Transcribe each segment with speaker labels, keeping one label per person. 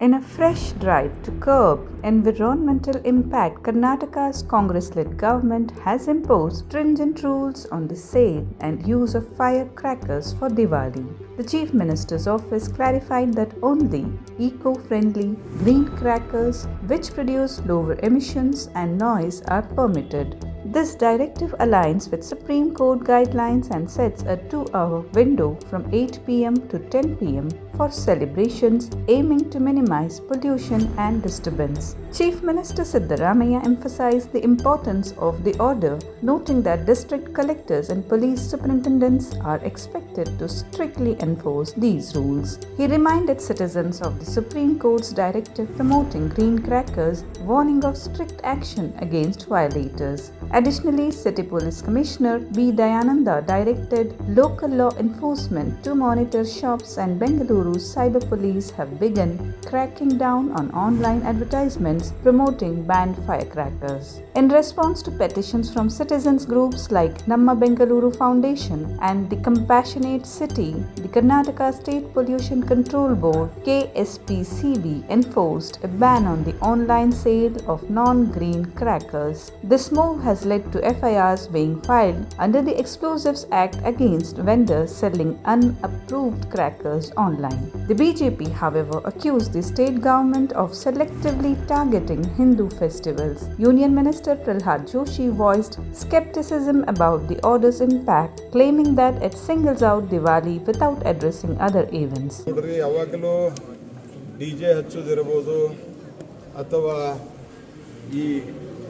Speaker 1: In a fresh drive to curb environmental impact, Karnataka's Congress-led government has imposed stringent rules on the sale and use of firecrackers for Diwali. The Chief Minister's office clarified that only eco-friendly green crackers which produce lower emissions and noise are permitted. This directive aligns with Supreme Court guidelines and sets a 2-hour window from 8 p.m. to 10 p.m. for celebrations aiming to minimize pollution and disturbance. Chief Minister Siddaramaiah emphasized the importance of the order, noting that district collectors and police superintendents are expected to strictly enforce these rules. He reminded citizens of the Supreme Court's directive promoting green crackers, warning of strict action against violators. Additionally, City Police Commissioner B. Dayananda directed local law enforcement to monitor shops, and Bengaluru's cyber police have begun cracking down on online advertisements promoting banned firecrackers. In response to petitions from citizens groups like Namma Bengaluru Foundation and the Compassionate City, the Karnataka State Pollution Control Board (KSPCB) enforced a ban on the online sale of non-green crackers. This move has led to FIRs being filed under the Explosives Act against vendors selling unapproved crackers online. The BJP, however, accused the state government of selectively targeting Hindu festivals. Union Minister Prahlad Joshi voiced skepticism about the order's impact, claiming that it singles out Diwali without addressing other events.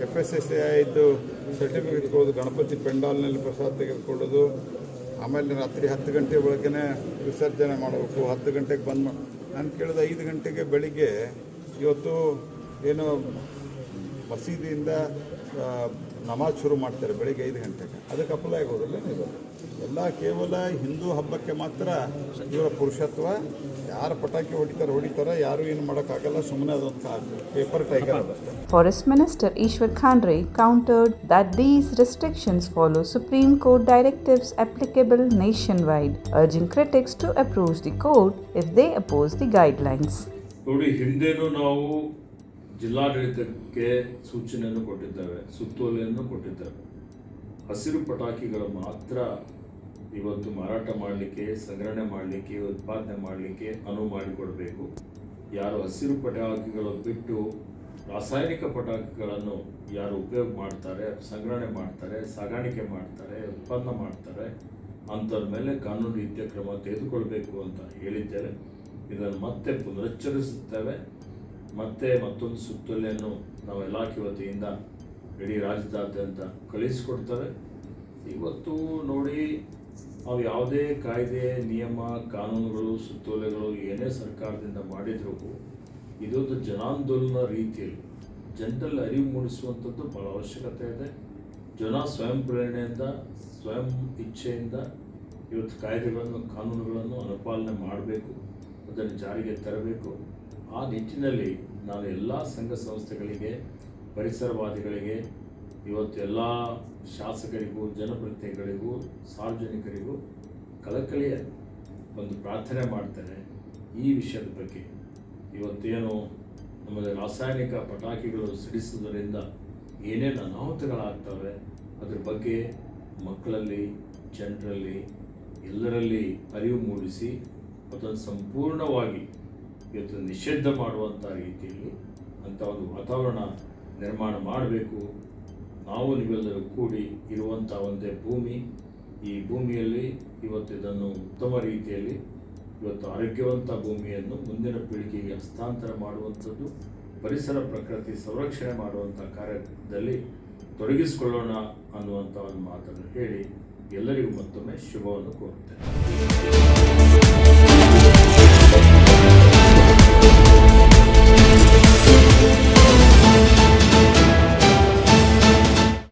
Speaker 2: FSSAIದು certificate ಕೊಡೋದು, ಗಣಪತಿ ಪೆಂಡಾಲ್ನಲ್ಲಿ ಪ್ರಸಾದ ತೆಗೆದುಕೊಳ್ಳೋದು, ಆಮೇಲೆ ರಾತ್ರಿ 10 ಗಂಟೆ ಒಳಗೇ ವಿಸರ್ಜನೆ ಮಾಡಬೇಕು, 10 ಗಂಟೆಗೆ ಬಂದ್ ಮಾಡಿ. ನಾನು ಕೇಳಿದ 5 ಗಂಟೆಗೆ ಬೆಳಿಗ್ಗೆ ಇವತ್ತು ಏನೋ ಮಸೀದಿಯಿಂದ ನಮಾಜ್ ಶುರು ಮಾಡ್ತಾರೆ ಬೆಳಿಗ್ಗೆ 5 ಗಂಟೆಗೆ. ಅದಕ್ಕೆ ಅಪ್ಲೈ ಆಗೋದಿಲ್ಲ. ಇದು ಎಲ್ಲ ಕೇವಲ ಹಿಂದೂ ಹಬ್ಬಕ್ಕೆ ಮಾತ್ರ ಇವರ ಪುರುಷತ್ವ. ಯಾರು ಪಟಾಕಿ ಹೊಡಿತಾರೆ, ಯಾರು ಏನು ಮಾಡೋಕ್ಕಾಗಲ್ಲ. ಸುಮ್ಮನೆ ಅದೊಂದು paper tiger.
Speaker 1: Forest Minister Ishwar Khandre countered that these restrictions follow Supreme Court directives applicable nationwide, urging critics to approach the court if they oppose the guidelines.
Speaker 3: ನೋಡಿ, ಹಿಂದೆನೂ ನಾವು ಜಿಲ್ಲಾಡಳಿತಕ್ಕೆ ಸೂಚನೆಯನ್ನು ಕೊಟ್ಟಿದ್ದೇವೆ, ಸುತ್ತೋಲೆಯನ್ನು ಕೊಟ್ಟಿದ್ದೇವೆ. ಹಸಿರು ಪಟಾಕಿಗಳು ಮಾತ್ರ ಇವತ್ತು ಮಾರಾಟ ಮಾಡಲಿಕ್ಕೆ, ಸಂಗ್ರಹಣೆ ಮಾಡಲಿಕ್ಕೆ, ಉತ್ಪಾದನೆ ಮಾಡಲಿಕ್ಕೆ ಅನುವು ಮಾಡಿಕೊಡಬೇಕು. ಯಾರು ಹಸಿರು ಪಟಾಕಿಗಳು ಬಿಟ್ಟು ರಾಸಾಯನಿಕ ಪಟಾಕಿಗಳನ್ನು ಯಾರು ಉಪಯೋಗ ಮಾಡ್ತಾರೆ, ಸಂಗ್ರಹಣೆ ಮಾಡ್ತಾರೆ, ಸಾಗಾಣಿಕೆ ಮಾಡ್ತಾರೆ, ಉತ್ಪನ್ನ ಮಾಡ್ತಾರೆ, ಅಂಥವ್ರ ಮೇಲೆ ಕಾನೂನು ರೀತಿಯ ಕ್ರಮ ತೆಗೆದುಕೊಳ್ಬೇಕು ಅಂತ ಹೇಳಿದ್ದೇವೆ. ಇದನ್ನು ಮತ್ತೆ ಪುನರುಚ್ಚರಿಸುತ್ತೇವೆ. ಮತ್ತೊಂದು ಸುತ್ತೋಲೆಯನ್ನು ನಾವು ಇಲಾಖೆ ವತಿಯಿಂದ ಇಡೀ ರಾಜ್ಯದಾದ್ಯಂತ ಕಳಿಸಿಕೊಡ್ತೇವೆ. ಇವತ್ತು ನೋಡಿ, ನಾವು ಯಾವುದೇ ಕಾಯ್ದೆ, ನಿಯಮ, ಕಾನೂನುಗಳು, ಸುತ್ತೋಲೆಗಳು ಏನೇ ಸರ್ಕಾರದಿಂದ ಮಾಡಿದರೂ ಇದೊಂದು ಜನಾಂದೋಲನ ರೀತಿಯಲ್ಲಿ ಜನರಲ್ಲಿ ಅರಿವು ಮೂಡಿಸುವಂಥದ್ದು ಭಾಳ ಅವಶ್ಯಕತೆ ಇದೆ. ಜನ ಸ್ವಯಂ ಪ್ರೇರಣೆಯಿಂದ, ಸ್ವಯಂ ಇಚ್ಛೆಯಿಂದ ಇವತ್ತು ಕಾಯ್ದೆಗಳನ್ನು, ಕಾನೂನುಗಳನ್ನು ಅನುಪಾಲನೆ ಮಾಡಬೇಕು, ಅದನ್ನು ಜಾರಿಗೆ ತರಬೇಕು. ಆ ನಿಟ್ಟಿನಲ್ಲಿ ನಾನು ಎಲ್ಲ ಸಂಘ ಸಂಸ್ಥೆಗಳಿಗೆ, ಪರಿಸರವಾದಿಗಳಿಗೆ, ಇವತ್ತು ಎಲ್ಲ ಶಾಸಕರಿಗೂ, ಜನಪ್ರತಿನಿಧಿಗಳಿಗೂ, ಸಾರ್ವಜನಿಕರಿಗೂ ಕಳಕಳಿಯ ಒಂದು ಪ್ರಾರ್ಥನೆ ಮಾಡ್ತೇನೆ. ಈ ವಿಷಯದ ಬಗ್ಗೆ ಇವತ್ತೇನು ನಮ್ಮಲ್ಲಿ ರಾಸಾಯನಿಕ ಪಟಾಕಿಗಳು ಸಿಡಿಸುವುದರಿಂದ ಏನೇನು ಅನಾಹುತಗಳಾಗ್ತವೆ ಅದರ ಬಗ್ಗೆ ಮಕ್ಕಳಲ್ಲಿ, ಜನರಲ್ಲಿ, ಎಲ್ಲರಲ್ಲಿ ಅರಿವು ಮೂಡಿಸಿ ಅದನ್ನು ಸಂಪೂರ್ಣವಾಗಿ ಇವತ್ತು ನಿಷೇಧ ಮಾಡುವಂಥ ರೀತಿಯಲ್ಲಿ ಅಂಥ ಒಂದು ವಾತಾವರಣ ನಿರ್ಮಾಣ ಮಾಡಬೇಕು. ನಾವು ನೀವೆಲ್ಲರೂ ಕೂಡಿ ಇರುವಂಥ ಒಂದೇ ಭೂಮಿ. ಈ ಭೂಮಿಯಲ್ಲಿ ಇವತ್ತು ಇದನ್ನು ಉತ್ತಮ ರೀತಿಯಲ್ಲಿ ಇವತ್ತು ಆರೋಗ್ಯವಂತ ಭೂಮಿಯನ್ನು ಮುಂದಿನ ಪೀಳಿಗೆಗೆ ಹಸ್ತಾಂತರ ಮಾಡುವಂಥದ್ದು, ಪರಿಸರ ಪ್ರಕೃತಿ ಸಂರಕ್ಷಣೆ ಮಾಡುವಂಥ ಕಾರ್ಯದಲ್ಲಿ ತೊಡಗಿಸಿಕೊಳ್ಳೋಣ ಅನ್ನುವಂಥ ಒಂದು ಮಾತನ್ನು ಹೇಳಿ ಎಲ್ಲರಿಗೂ ಮತ್ತೊಮ್ಮೆ ಶುಭವನ್ನು ಕೋರುತ್ತೇನೆ.